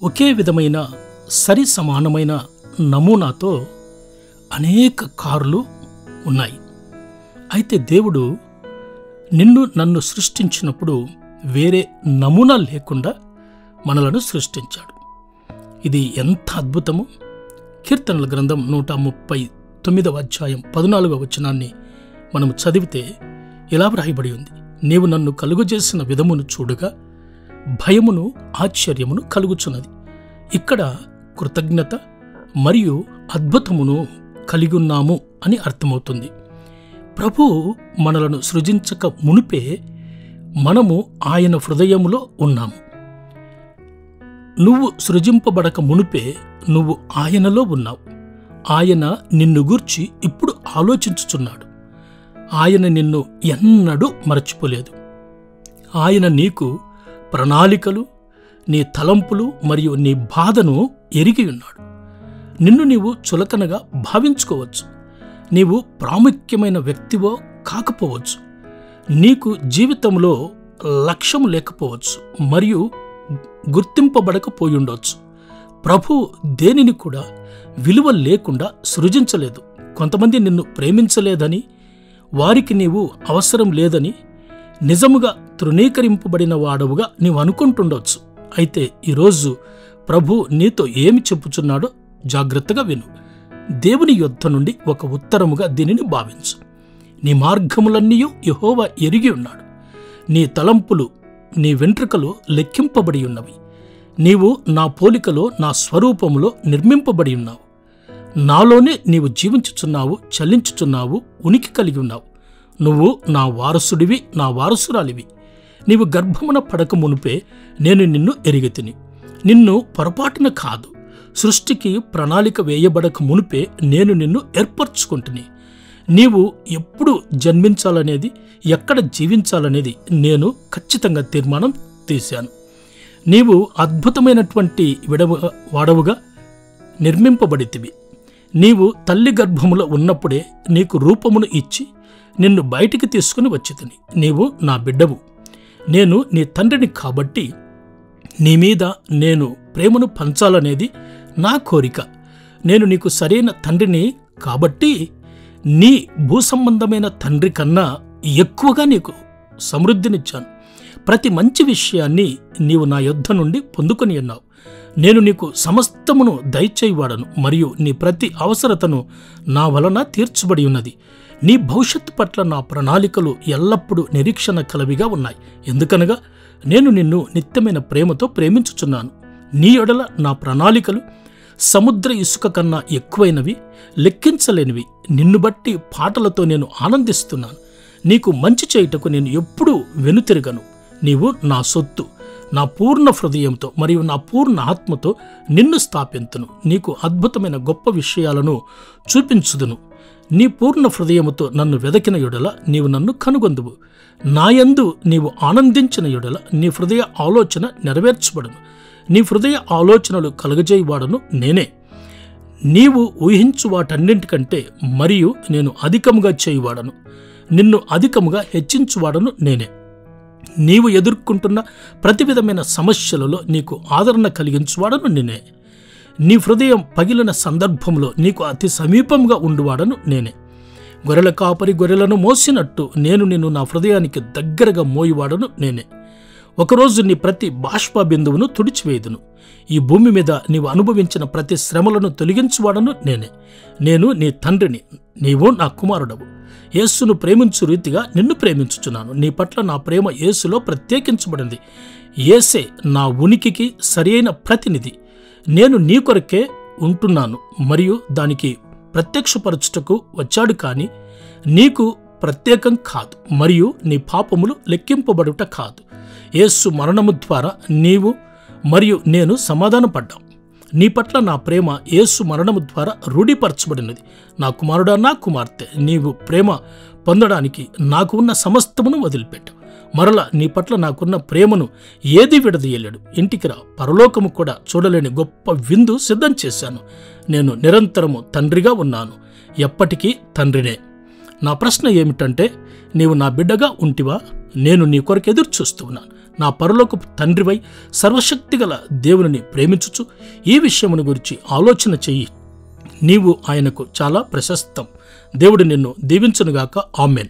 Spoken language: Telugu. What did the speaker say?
ఒకే విధమైన సరి సమానమైన నమూనాతో అనేక కార్లు ఉన్నాయి. అయితే దేవుడు నిన్ను నన్ను సృష్టించినప్పుడు వేరే నమూనా లేకుండా మనలను సృష్టించాడు. ఇది ఎంత అద్భుతము! కీర్తనల గ్రంథం 139వ అధ్యాయం 14వ వచనాన్ని మనము చదివితే ఇలా వ్రాయబడి ఉంది, నీవు నన్ను కలుగజేసిన విధమును చూడగా భయమును ఆశ్చర్యమును కలుగుచున్నది. ఇక్కడ కృతజ్ఞత మరియు అద్భుతమును కలిగి ఉన్నాము అని అర్థమవుతుంది. ప్రభు మనలను సృజించక మునిపే మనము ఆయన హృదయములో ఉన్నాము. నువ్వు సృజింపబడక మునిపే నువ్వు ఆయనలో ఉన్నావు. ఆయన నిన్ను గూర్చి ఇప్పుడు ఆలోచించుచున్నాడు. ఆయన నిన్ను ఎన్నడూ మరచిపోలేదు. ఆయన నీకు ప్రణాళికలు, నీ తలంపులు మరియు నీ బాధను ఎరిగి ఉన్నాడు. నిన్ను నీవు చులకనగా భావించుకోవచ్చు. నీవు ప్రాముఖ్యమైన వ్యక్తివో కాకపోవచ్చు. నీకు జీవితంలో లక్ష్యం లేకపోవచ్చు మరియు గుర్తింపబడకపోయుండొచ్చు. ప్రభు దేనిని కూడా విలువ లేకుండా సృజించలేదు. కొంతమంది నిన్ను ప్రేమించలేదని, వారికి నీవు అవసరం లేదని నిజముగా తృణీకరింపబడిన వాడవుగా నీవు అనుకుంటుండొచ్చు. అయితే ఈరోజు ప్రభు నీతో ఏమి చెప్పుచున్నాడో జాగ్రత్తగా విను. దేవుని యొద్ద నుండి ఒక ఉత్తరముగా దీనిని భావించు. నీ మార్గములన్నీ యెహోవా ఎరిగి ఉన్నాడు. నీ తలంపులు, నీ వెంట్రుకలు లెక్కింపబడి ఉన్నవి. నీవు నా పోలికలో, నా స్వరూపములో నిర్మింపబడి ఉన్నావు. నాలోనే నీవు జీవించుచున్నావు, చలించుచున్నావు, ఉనికి కలిగి ఉన్నావు. నువ్వు నా వారసుడివి, నా వారసురాలివి. నీవు గర్భమున పడక మునుపే నేను నిన్ను ఎరిగితిని. నిన్ను పొరపాటున కాదు, సృష్టికి ప్రణాళిక వేయబడక మునుపే నేను నిన్ను ఏర్పరచుకుంటుని. నీవు ఎప్పుడు జన్మించాలనేది, ఎక్కడ జీవించాలనేది నేను ఖచ్చితంగా తీర్మానం తీశాను. నీవు అద్భుతమైనటువంటి వాడవుగా నిర్మింపబడితివి. నీవు తల్లి గర్భములో ఉన్నప్పుడే నీకు రూపమును ఇచ్చి నిన్ను బయటికి తీసుకుని వచ్చితిని. నీవు నా బిడ్డవు. నేను నీ తండ్రిని కాబట్టి నీ మీద నేను ప్రేమను పంచాలనేది నా కోరిక. నేను నీకు సరైన తండ్రిని కాబట్టి నీ భూసంబంధమైన తండ్రి కన్నా ఎక్కువగా నీకు సమృద్ధినిచ్చాను. ప్రతి మంచి విషయాన్ని నీవు నా యొద్ద నుండి పొందుకొని ఉన్నావు. నేను నీకు సమస్తమును దయచేయవాడను మరియు నీ ప్రతి అవసరతను నా వలన తీర్చబడి ఉన్నది. నీ భవిష్యత్తు పట్ల నా ప్రణాళికలు ఎల్లప్పుడూ నిరీక్షణ కలవిగా ఉన్నాయి. ఎందుకనగా నేను నిన్ను నిత్యమైన ప్రేమతో ప్రేమించుచున్నాను. నీ ఎడల నా ప్రణాళికలు సముద్ర ఇసుక కన్నా ఎక్కువైనవి, లెక్కించలేనివి. నిన్ను బట్టి పాటలతో నేను ఆనందిస్తున్నాను. నీకు మంచి చేయుటకు నేను ఎప్పుడూ వెనుతిరగను. నీవు నా సొత్తు. నా పూర్ణ హృదయంతో మరియు నా పూర్ణ ఆత్మతో నిన్ను స్థాపింతును. నీకు అద్భుతమైన గొప్ప విషయాలను చూపించుదును. నీ పూర్ణ హృదయముతో నన్ను వెదకిన యొడల నీవు నన్ను కనుగొందువు. నాయందు నీవు ఆనందించిన యొడల నీ హృదయ ఆలోచన నెరవేర్చబడును. నీ హృదయ ఆలోచనలు కలుగజేయవాడను నేనే. నీవు ఊహించు వాటన్నింటికంటే మరియు నేను అధికముగా చేయువాడను. నిన్ను అధికముగా హెచ్చించువాడను నేనే. నీవు ఎదుర్కొంటున్న ప్రతి విధమైన సమస్యలలో నీకు ఆదరణ కలిగించువాడను నేనే. నీ హృదయం పగిలిన సందర్భంలో నీకు అతి సమీపంగా ఉండువాడను నేనే. గొర్రెల కాపరి గొర్రెలను మోసినట్టు నేను నిన్ను నా హృదయానికి దగ్గరగా మోయివాడను నేనే. ఒకరోజు నీ ప్రతి బాష్ప బిందువును తుడిచివేయుదును. ఈ భూమి మీద నీవు అనుభవించిన ప్రతి శ్రమలను తొలగించువాడను నేనే. నేను నీ తండ్రిని, నీవు నా కుమారుడవు. యేసును ప్రేమించు రీతిగా నిన్ను ప్రేమించుచున్నాను. నీ పట్ల నా ప్రేమ యేసులో ప్రత్యేకించబడింది. యేసే నా ఉనికికి సరియైన ప్రతినిధి. నేను నీ కొరకే ఉంటున్నాను మరియు దానికి ప్రత్యక్షపరచుటకు వచ్చాడు, కానీ నీకు ప్రత్యేకం కాదు మరియు నీ పాపములు లెక్కింపబడుట కాదు. యేసు మరణము ద్వారా నీవు మరియు నేను సమాధానపడ్డాం. నీ పట్ల నా ప్రేమ యేసు మరణము ద్వారా రూఢీపరచబడినది. నా కుమారుడా, నా కుమార్తె, నీవు ప్రేమ పొందడానికి నాకు ఉన్న సమస్తమును వదిలిపెట్టు. మరలా నీ పట్ల నాకున్న ప్రేమను ఏది విడదీయలేడు. ఇంటికి రా, పరలోకము కూడా చూడలేని గొప్ప విందు సిద్ధం చేశాను. నేను నిరంతరము తండ్రిగా ఉన్నాను, ఎప్పటికీ తండ్రినే. నా ప్రశ్న ఏమిటంటే, నీవు నా బిడ్డగా ఉంటివా? నేను నీ కొరకు ఎదురు చూస్తూ ఉన్నాను. నా పరలోకపు తండ్రివై సర్వశక్తిగల దేవుని ప్రేమించుచు ఈ విషయమును గురించి ఆలోచన చెయ్యి. నీవు ఆయనకు చాలా ప్రశస్తం. దేవుడు నిన్ను దీవించునుగాక. ఆమెన్.